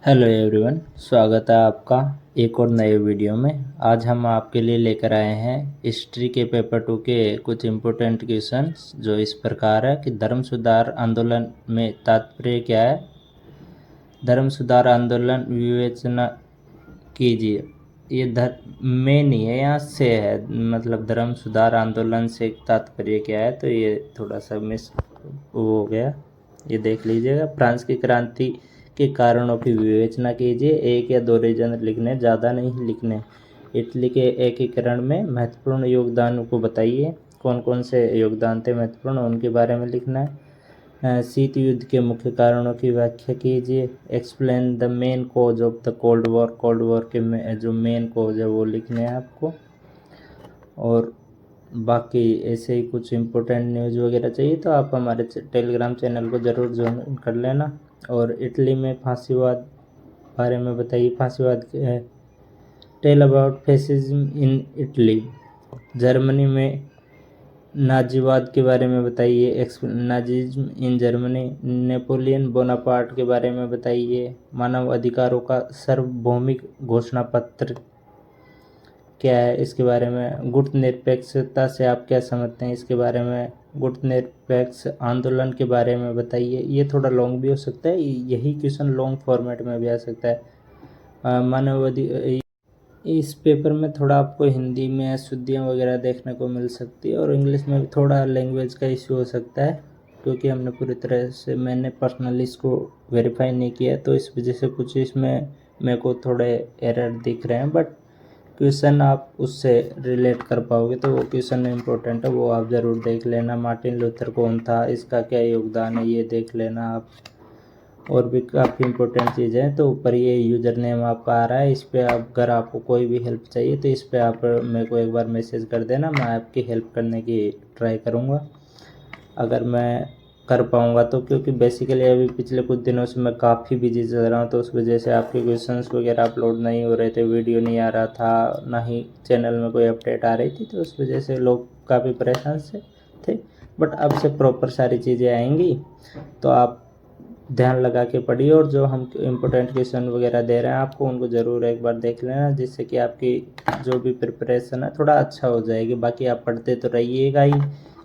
Hello everyone, स्वागत है आपका एक और नए वीडियो में। आज हम आपके लिए लेकर आए हैं हिस्ट्री के पेपर 2 के कुछ इम्पोर्टेंट क्वेश्चंस जो इस प्रकार है कि धर्म सुधार आंदोलन में तात्पर्य क्या है। धर्म सुधार आंदोलन विवेचना कीजिए। ये धर्म में नहीं है, यहाँ से है, मतलब धर्म सुधार आंदोलन से तात्पर्य क्या है, तो ये थोड़ा सा मिस हो गया, ये देख लीजिएगा। फ्रांस की क्रांति के कारणों की विवेचना कीजिए। एक या दो रीजन लिखने, ज़्यादा नहीं लिखने। इटली के एकीकरण में महत्वपूर्ण योगदान को बताइए। कौन कौन से योगदान थे महत्वपूर्ण, उनके बारे में लिखना है। शीत युद्ध के मुख्य कारणों की व्याख्या कीजिए। Explain the main cause of the cold war. Cold war के जो मेन कॉज है वो लिखने हैं आपको। और बाकी ऐसे ही कुछ इम्पोर्टेंट न्यूज़ वगैरह चाहिए तो आप हमारे टेलीग्राम चैनल को ज़रूर ज्वाइन कर लेना। और इटली में फांसीवाद बारे में बताइए। फांसीवाद tell about fascism in Italy. जर्मनी में नाजीवाद के बारे में बताइए। Nazism in Germany. Napoleon Bonaparte के बारे में बताइए। मानव अधिकारों का सार्वभौमिक घोषणा पत्र क्या है, इसके बारे में। गुटनिरपेक्षता से आप क्या समझते हैं, इसके बारे में। गुटनिरपेक्ष आंदोलन के बारे में बताइए। ये थोड़ा लॉन्ग भी हो सकता है, यही क्वेश्चन लॉन्ग फॉर्मेट में भी आ सकता है। मानव इस पेपर में थोड़ा आपको हिंदी में अशुद्धियाँ वगैरह देखने को मिल सकती है और इंग्लिश में भी थोड़ा लैंग्वेज का इशू हो सकता है, क्योंकि हमने पूरी तरह से, मैंने पर्सनली इसको वेरीफाई नहीं किया, तो इस वजह से कुछ इसमें मेरे को थोड़े एरर दिख रहे हैं। बट क्वेश्चन आप उससे रिलेट कर पाओगे तो वो क्वेश्चन इम्पोर्टेंट है, वो आप ज़रूर देख लेना। मार्टिन लूथर कौन था, इसका क्या योगदान है, ये देख लेना आप। और भी काफ़ी इम्पोर्टेंट चीज़ है। तो ऊपर ये यूज़र नेम आपका आ रहा है, इस पर अगर आपको कोई भी हेल्प चाहिए तो इस पर आप मेरे को एक बार मैसेज कर देना, मैं आपकी हेल्प करने की ट्राई करूँगा अगर मैं कर पाऊँगा तो। क्योंकि बेसिकली अभी पिछले कुछ दिनों से मैं काफ़ी बिजी चल रहा हूँ, तो उस वजह से आपके क्वेश्चंस वगैरह अपलोड नहीं हो रहे थे, वीडियो नहीं आ रहा था, ना ही चैनल में कोई अपडेट आ रही थी, तो उस वजह से लोग काफ़ी परेशान से थे। बट अब से प्रॉपर सारी चीज़ें आएंगी, तो आप ध्यान लगा के पढ़िए। और जो हम इम्पोर्टेंट क्वेश्चन वगैरह दे रहे हैं आपको, उनको ज़रूर एक बार देख लेना, जिससे कि आपकी जो भी प्रिपरेशन है थोड़ा अच्छा हो जाएगी। बाकी आप पढ़ते तो रहिएगा ही,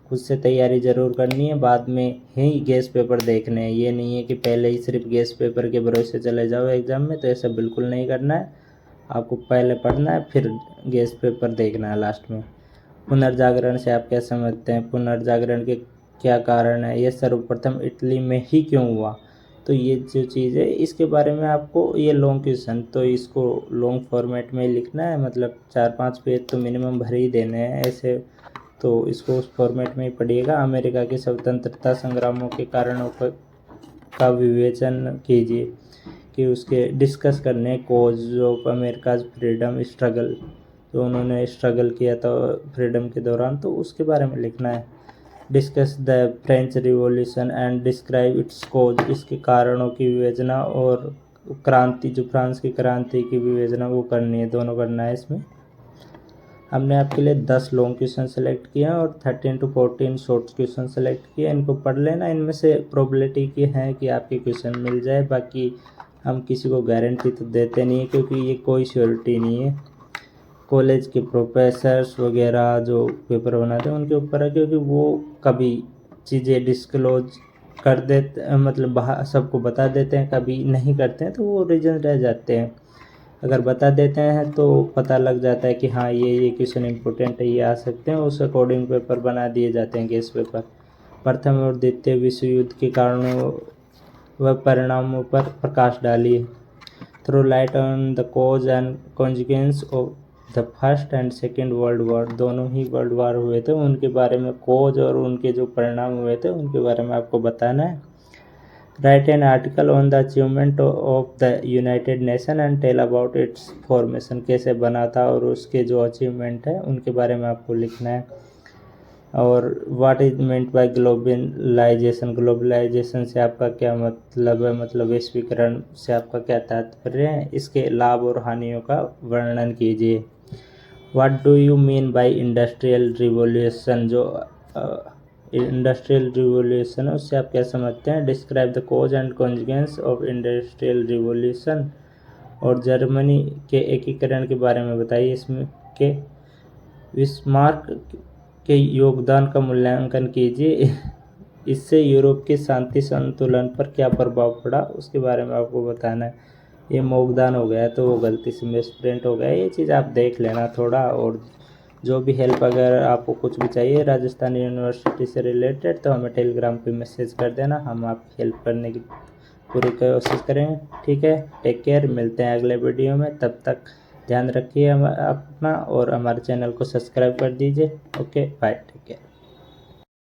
खुद से तैयारी ज़रूर करनी है, बाद में ही गेस पेपर देखने हैं। ये नहीं है कि पहले ही सिर्फ गेस पेपर के भरोसे चले जाओ एग्ज़ाम में, तो ऐसा बिल्कुल नहीं करना है। आपको पहले पढ़ना है, फिर गेस पेपर देखना है लास्ट में। पुनर्जागरण से आप क्या समझते हैं, पुनर्जागरण के क्या कारण है, ये सर्वप्रथम इटली में ही क्यों हुआ, तो ये जो चीज़ है इसके बारे में आपको, ये लॉन्ग क्वेश्चन तो इसको लॉन्ग फॉर्मेट में ही लिखना है, मतलब 4-5 पेज तो मिनिमम भर ही देने हैं ऐसे, तो इसको उस फॉर्मेट में ही पढ़िएगा। अमेरिका के स्वतंत्रता संग्रामों के कारणों का विवेचन कीजिए, कि उसके डिस्कस करने cause of America's freedom struggle, जो उन्होंने स्ट्रगल किया था फ्रीडम के दौरान, तो उसके बारे में लिखना है। Discuss the French revolution and describe it's cause, इसके कारणों की विवेचना, और क्रांति, जो फ्रांस की क्रांति की विवेचना वो करनी है, दोनों करना है इसमें। हमने आपके लिए 10 लॉन्ग क्वेश्चन सेलेक्ट किए हैं और 13 to 14 शॉर्ट क्वेश्चन सेलेक्ट किए। इनको पढ़ लेना, इनमें से प्रोबेबिलिटी की है कि आपके क्वेश्चन मिल जाए, बाकी हम किसी को गारंटी तो देते नहीं है, क्योंकि ये कोई श्योरिटी नहीं है। कॉलेज के प्रोफेसर्स वगैरह जो पेपर बनाते हैं उनके ऊपर है, क्योंकि वो कभी चीज़ें डिस्क्लोज कर देते, मतलब बाहर सबको बता देते हैं, कभी नहीं करते हैं, तो वो रीजन रह जाते हैं। अगर बता देते हैं तो पता लग जाता है कि हाँ ये क्वेश्चन इंपॉर्टेंट है, ये आ सकते हैं, उस अकॉर्डिंग पेपर बना दिए जाते हैं गेस पेपर। प्रथम और द्वितीय विश्व युद्ध के कारणों व परिणामों पर प्रकाश डालिए। Throw light on the cause and consequence of the first and second world war, दोनों ही वर्ल्ड वार हुए थे, उनके बारे में कॉज और उनके जो परिणाम हुए थे उनके बारे में आपको बताना है। Write an article on the achievement of the United Nation and tell about its formation, कैसे बना था और उसके जो अचीवमेंट है उनके बारे में आपको लिखना है। और what is meant by globalization, globalization से आपका क्या मतलब है, मतलब वैश्वीकरण से आपका क्या तात्पर्य है, इसके लाभ और हानियों का वर्णन कीजिए। What do you mean by industrial revolution, जो इंडस्ट्रियल रिवॉल्यूशन है उससे आप क्या समझते हैं। Describe the cause and consequence of industrial revolution, और जर्मनी के एकीकरण के बारे में बताइए। इसमें के बिस्मार्क के योगदान का मूल्यांकन कीजिए। इससे यूरोप के शांति संतुलन पर क्या प्रभाव पड़ा उसके बारे में आपको बताना है। ये योगदान हो गया तो वो गलती से मिसप्रिंट हो गया, ये चीज़ आप देख लेना थोड़ा। और जो भी हेल्प अगर आपको कुछ भी चाहिए राजस्थान यूनिवर्सिटी से रिलेटेड तो हमें टेलीग्राम पे मैसेज कर देना, हम आपकी हेल्प करने की पूरी कोशिश करेंगे। ठीक है, टेक केयर, मिलते हैं अगले वीडियो में, तब तक ध्यान रखिए अपना और हमारे चैनल को सब्सक्राइब कर दीजिए। Okay bye, take care.